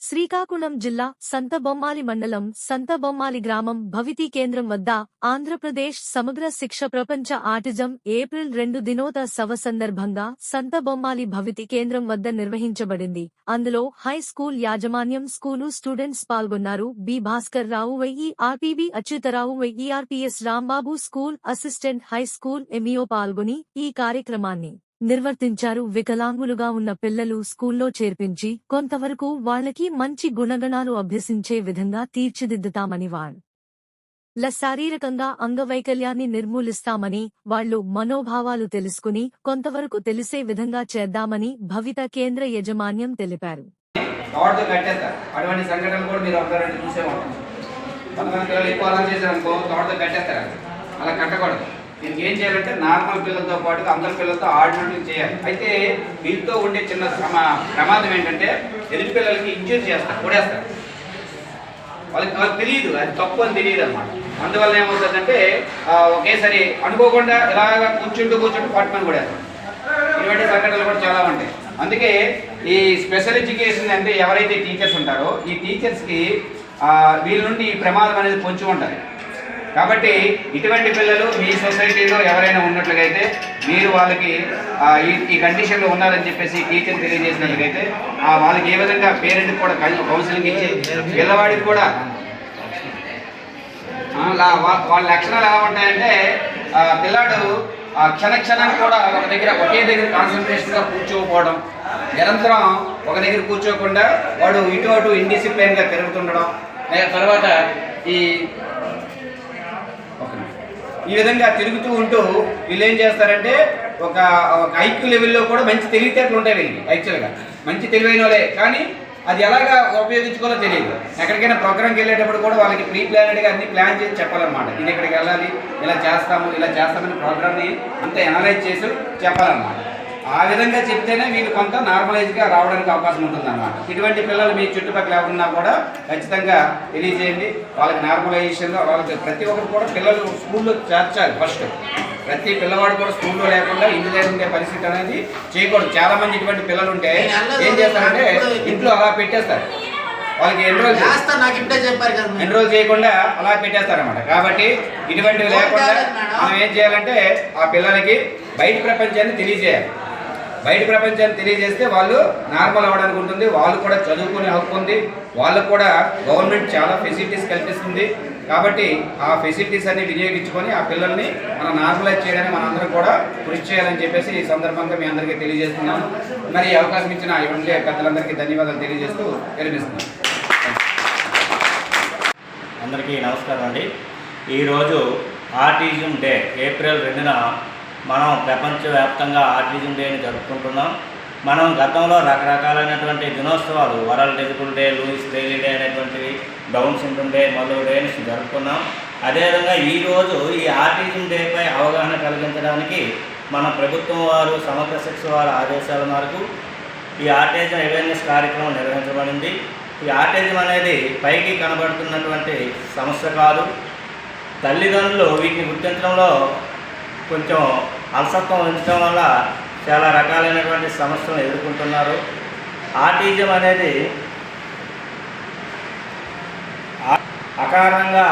శ్రీకాకుళం జిల్లా సంతబొమ్మాలి మండలం సంతబొమ్మాలి గ్రామం భవితి కేంద్రం వద్ద ఆంధ్రప్రదేశ్ సమగ్ర శిక్ష ప్రపంచ ఆటిజం ఏప్రిల్ 2 దినోత్సవ సందర్భంగా సంతబొమ్మాలి భవితి కేంద్రం వద్ద నిర్వహించబడింది. అందులో హై స్కూల్ యాజమాన్యం, స్కూలు స్టూడెంట్స్ పాల్గొన్నారు. B Bhaskar Rao RPB Achyutarao RPS Rambabu school assistant high school MEO పాల్గొని ఈ కార్యక్రమాన్ని నిర్వర్తించారు. వికలాంగులుగా ఉన్న పిల్లలు స్కూల్లో చేర్పించి కొంతవరకు వాళ్లకి మంచి గుణగణాలు అభ్యసించే విధంగా తీర్చిదిద్దుతామని, వాళ్ళ శారీరకంగా అంగవైకల్యాన్ని నిర్మూలిస్తామని, వాళ్లు మనోభావాలు తెలుసుకుని కొంతవరకు తెలిసే విధంగా చేద్దామని భవిత కేంద్ర యాజమాన్యం తెలిపారు. దీనికి ఏం చేయాలంటే నార్మల్ పిల్లలతో పాటు అందరి పిల్లలతో ఆడినట్లు చేయాలి. అయితే వీటితో ఉండే చిన్న ప్రమాదం ఏంటంటే ఎదుటి పిల్లలకి ఇంజూర్ చేస్తారు, కొడేస్తారు. వాళ్ళకి తెలియదు, అది తప్పు అని తెలియదు అనమాట. అందువల్ల ఏమవుతుందంటే ఒకేసారి అనుకోకుండా ఇలాగా కూర్చుంటూ పట్టుమని కొడేస్తారు. ఇటువంటి సంఘటనలు కూడా చాలా ఉంటాయి. అందుకే ఈ స్పెషల్ ఎడ్యుకేషన్ అంటే ఎవరైతే టీచర్స్ ఉంటారో ఈ టీచర్స్కి వీళ్ళ నుండి ఈ ప్రమాదం అనేది పొంచి ఉంటుంది. కాబట్టి ఇటువంటి పిల్లలు మీ సొసైటీలో ఎవరైనా ఉన్నట్లయితే మీరు వాళ్ళకి ఈ కండిషన్లో ఉన్నారని చెప్పేసి టీచర్ తెలియజేసినట్లయితే వాళ్ళకి ఏ విధంగా పేరెంట్కి కూడా కౌన్సిలింగ్ ఇచ్చి పిల్లవాడికి కూడా వాళ్ళ లక్షణాలు ఎలా ఉంటాయంటే పిల్లాడు క్షణానికి కూడా ఒకే దగ్గర కాన్సన్ట్రేషన్గా కూర్చోకపోవడం, నిరంతరం ఒక దగ్గర కూర్చోకుండా వాడు ఇటు అటు ఇండిసిప్లైన్గా తిరుగుతుండడం, తర్వాత ఈ విధంగా తిరుగుతూ ఉంటూ వీళ్ళు ఏం చేస్తారంటే ఒక ఐక్యూ లెవెల్లో కూడా మంచి తెలివితేటలు ఉంటాయి వీళ్ళకి. యాక్చువల్గా మంచి తెలివైన వాళ్ళే, కానీ అది ఎలాగా ఉపయోగించుకోవాలో తెలియదు. ఎక్కడికైనా ప్రోగ్రామ్కి వెళ్ళేటప్పుడు కూడా వాళ్ళకి ప్రీ ప్లానెడ్గా అన్ని ప్లాన్ చేసి చెప్పాలన్నమాట. ఇది ఇక్కడికి వెళ్ళాలి, ఇలా చేస్తామని ప్రోగ్రామ్ని అంతా ఎనలైజ్ చేసి చెప్పాలన్నమాట. ఆ విధంగా చెప్తేనే వీళ్ళు కొంత నార్మలైజ్గా రావడానికి అవకాశం ఉంటుందన్నమాట. ఇటువంటి పిల్లలు మీ చుట్టుపక్కల ఎవరున్నా కూడా ఖచ్చితంగా తెలియజేయండి. వాళ్ళకి నార్మలైజేషన్లో వాళ్ళకి ప్రతి ఒక్కరు కూడా పిల్లలు స్కూల్లో చేర్చాలి. ఫస్ట్ ప్రతి పిల్లవాడు కూడా స్కూల్లో లేకుండా ఇంటి దగ్గర ఉండే పరిస్థితి అనేది చేయకూడదు. చాలామంది ఇటువంటి పిల్లలు ఉంటే ఏం చేస్తారంటే ఇంట్లో అలా పెట్టేస్తారు, వాళ్ళకి ఎన్రోల్ చేయకుండా అలా పెట్టేస్తారన్నమాట. కాబట్టి ఇటువంటివి లేకుండా మనం ఏం చేయాలంటే ఆ పిల్లలకి బయట ప్రపంచాన్ని తెలియజేయాలి. బయట ప్రపంచాన్ని తెలియజేస్తే వాళ్ళు నార్మల్ అవ్వడానికి ఉంటుంది. వాళ్ళు కూడా చదువుకునే హక్కు ఉంది. వాళ్ళకు కూడా గవర్నమెంట్ చాలా ఫెసిలిటీస్ కల్పిస్తుంది. కాబట్టి ఆ ఫెసిలిటీస్ అన్ని వినియోగించుకొని ఆ పిల్లల్ని మనం నార్మలైజ్ చేయడానికి మనందరం కూడా కృషి చేయాలని చెప్పేసి ఈ సందర్భంగా మీ అందరికీ తెలియజేస్తున్నాను. మరి అవకాశం ఇచ్చిన ఇవ్వండి పెద్దలందరికీ ధన్యవాదాలు తెలియజేస్తూ విరమిస్తున్నాను. అందరికీ నమస్కారం అండి. ఈరోజు ఆటిజం డే ఏప్రిల్ 2న మనం ప్రపంచవ్యాప్తంగా ఆటిజం డేని జరుపుకుంటున్నాం. మనం గతంలో రకరకాలైనటువంటి దినోత్సవాలు, world disable day, Louis Braille day అనేటువంటివి, డౌన్ సిండ్రోమ్ డే మొదలగు డేని జరుపుకున్నాం. అదేవిధంగా ఈరోజు ఈ ఆటిజం డేపై అవగాహన కలిగించడానికి మన ప్రభుత్వం వారు సమగ్ర శిక్ష వారి ఆదేశాల మేరకు ఈ ఆటిజం అవేర్నెస్ కార్యక్రమం నిర్వహించబడింది. ఈ ఆటిజం అనేది పైకి కనబడుతున్నటువంటి సమస్య కాదు. తల్లిదండ్రులు వీటిని గుర్తించడంలో కొంచెం అలసత్వం వహించడం వల్ల చాలా రకాలైనటువంటి సమస్యలను ఎదుర్కొంటున్నారు. ఆటిజం అనేది అకారణంగా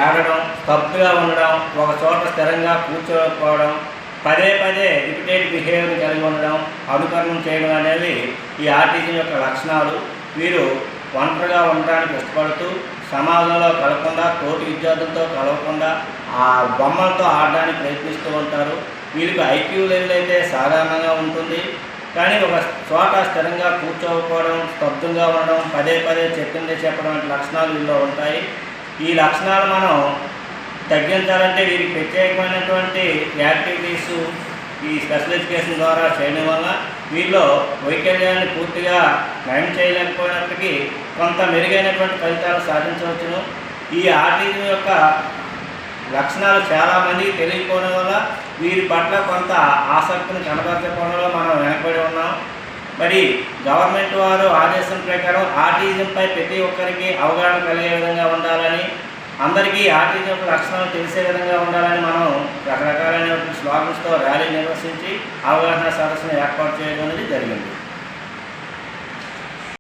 ఏడడం, స్తబ్దుగా ఉండడం, ఒక చోట స్థిరంగా కూర్చోకపోవడం, పదే రిపిటేటివ్ బిహేవియర్ని కలిగి ఉండడం, అనుకరణం చేయడం అనేది ఈ ఆటిజం యొక్క లక్షణాలు. వీరు ఒంటరిగా ఉండడానికి ఇష్టపడుతూ సమాజంలో కలవకుండా, తోటి విద్యార్థులతో కలవకుండా ఆ బొమ్మలతో ఆడడానికి ప్రయత్నిస్తూ ఉంటారు. వీళ్ళకి ఐక్యూ లెవెల్ అయితే సాధారణంగా ఉంటుంది, కానీ ఒక చోట స్థిరంగా కూర్చోకపోవడం, స్తబ్దంగా ఉండడం, పదే చెప్పిందే చెప్పడం వంటి లక్షణాలు వీళ్ళు ఉంటాయి. ఈ లక్షణాలు మనం తగ్గించాలంటే వీరికి ప్రత్యేకమైనటువంటి యాక్టివిటీసు ఈ స్పెషల్ ఎడ్యుకేషన్ ద్వారా చేయడం వల్ల వీళ్ళు వైకల్యాన్ని పూర్తిగా నయం చేయలేకపోయినప్పటికీ కొంత మెరుగైనటువంటి ఫలితాలు సాధించవచ్చును. ఈ ఆటిజం యొక్క లక్షణాలు చాలామందికి తెలియకపోవడం వల్ల వీరి పట్ల కొంత ఆసక్తిని కనబరచకపోవడంలో మనం వెనకబడి ఉన్నాం. మరి గవర్నమెంట్ వారు ఆదేశం ప్రకారం ఆటిజంపై ప్రతి ఒక్కరికి అవగాహన కలిగే విధంగా ఉండాలని, అందరికీ ఆటిజం లక్షణాలు తెలిసే విధంగా ఉండాలని మనం రకరకాలైన స్లోగన్స్తో ర్యాలీ నిర్వహించి అవగాహన సదస్సును ఏర్పాటు చేయడం అనేది జరిగింది.